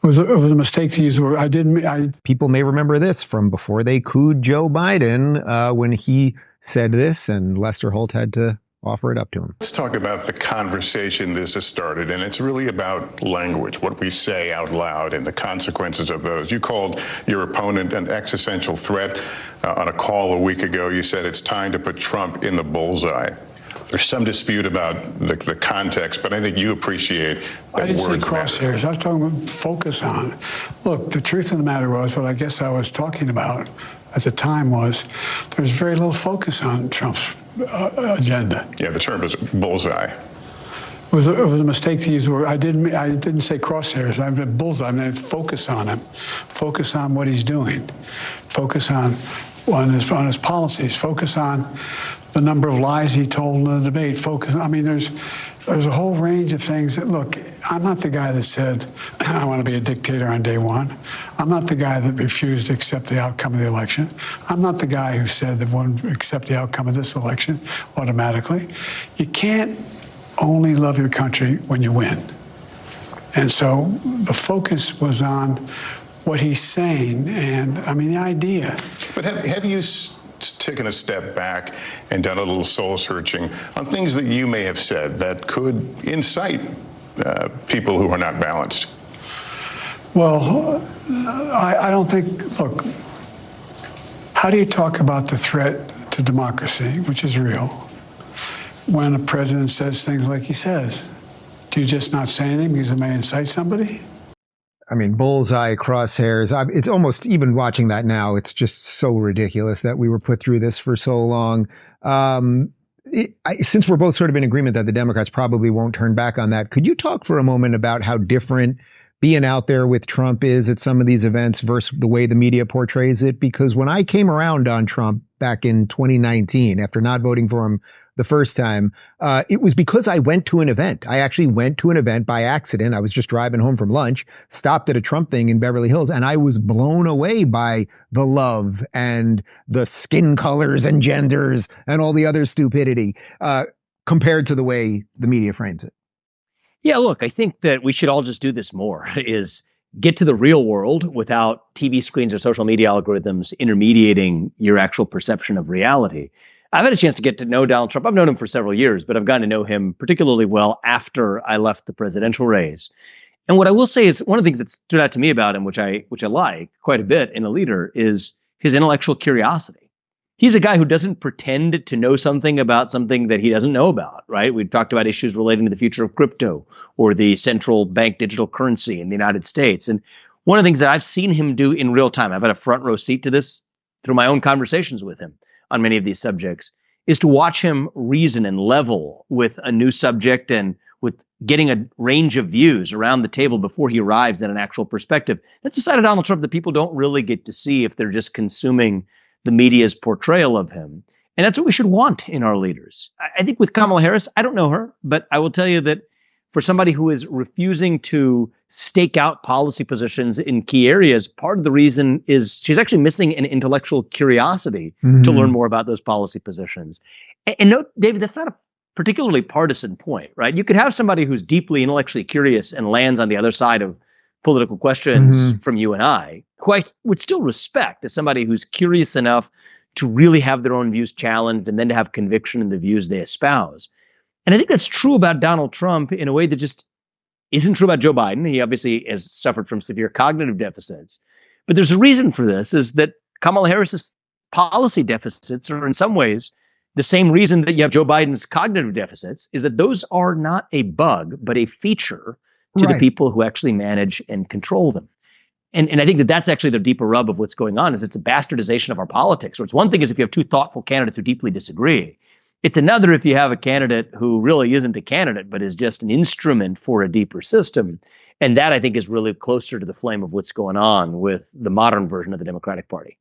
It was a mistake to use the word. People may remember this from before they cooed Joe Biden when he said this, and Lester Holt had to offer it up to him. Let's talk about the conversation this has started, and it's really about language, what we say out loud and the consequences of those. You called your opponent an existential threat on a call a week ago. You said it's time to put Trump in the bullseye. There's some dispute about the context, but I think you appreciate that. I didn't say words crosshairs. matter. I was talking about focus on. Look, the truth of the matter was, what I guess I was talking about at the time was, there was very little focus on Trump's agenda. Yeah, the term is bullseye. It was a mistake to use the word. I didn't say crosshairs. I meant bullseye. I meant focus on him. Focus on what he's doing. Focus on his policies. Focus on the number of lies he told in the debate. Focus. I mean, there's a whole range of things that, look, I'm not the guy that said, I want to be a dictator on day one. I'm not the guy that refused to accept the outcome of the election. I'm not the guy who said that won't accept the outcome of this election automatically. You can't only love your country when you win. And so the focus was on what he's saying, and I mean, the idea. But have you taken a step back and done a little soul searching on things that you may have said that could incite people who are not balanced? Well, I don't think, look, how do you talk about the threat to democracy, which is real, when a president says things like he says? Do you just not say anything because it may incite somebody? I mean, bullseye, crosshairs. It's almost, even watching that now, it's just so ridiculous that we were put through this for so long. Since we're both sort of in agreement that the Democrats probably won't turn back on that, could you talk for a moment about how different being out there with Trump is at some of these events versus the way the media portrays it? Because when I came around on Trump back in 2019, after not voting for him the first time, it was because I went to an event. I actually went to an event by accident. I was just driving home from lunch, stopped at a Trump thing in Beverly Hills, and I was blown away by the love and the skin colors and genders and all the other stupidity compared to the way the media frames it. Yeah, look, I think that we should all just do this more, is get to the real world without TV screens or social media algorithms intermediating your actual perception of reality. I've had a chance to get to know Donald Trump. I've known him for several years, but I've gotten to know him particularly well after I left the presidential race. And what I will say is one of the things that stood out to me about him, which I like quite a bit in a leader, is his intellectual curiosity. He's a guy who doesn't pretend to know something about something that he doesn't know about, right? We talked about issues relating to the future of crypto or the central bank digital currency in the United States. And one of the things that I've seen him do in real time, I've had a front row seat to this through my own conversations with him on many of these subjects, is to watch him reason and level with a new subject and with getting a range of views around the table before he arrives at an actual perspective. That's a side of Donald Trump that people don't really get to see if they're just consuming the media's portrayal of him. And that's what we should want in our leaders. I think with Kamala Harris, I don't know her, but I will tell you that for somebody who is refusing to stake out policy positions in key areas, part of the reason is she's actually missing an intellectual curiosity to learn more about those policy positions. And note, David, that's not a particularly partisan point, right? You could have somebody who's deeply intellectually curious and lands on the other side of political questions from you and I, who I would still respect as somebody who's curious enough to really have their own views challenged and then to have conviction in the views they espouse. And I think that's true about Donald Trump in a way that just isn't true about Joe Biden. He obviously has suffered from severe cognitive deficits. But there's a reason for this, is that Kamala Harris's policy deficits are in some ways the same reason that you have Joe Biden's cognitive deficits, is that those are not a bug, but a feature to the people who actually manage and control them. And I think that that's actually the deeper rub of what's going on, is it's a bastardization of our politics. Or it's one thing is if you have two thoughtful candidates who deeply disagree. It's another if you have a candidate who really isn't a candidate, but is just an instrument for a deeper system. And that, I think, is really closer to the flame of what's going on with the modern version of the Democratic Party.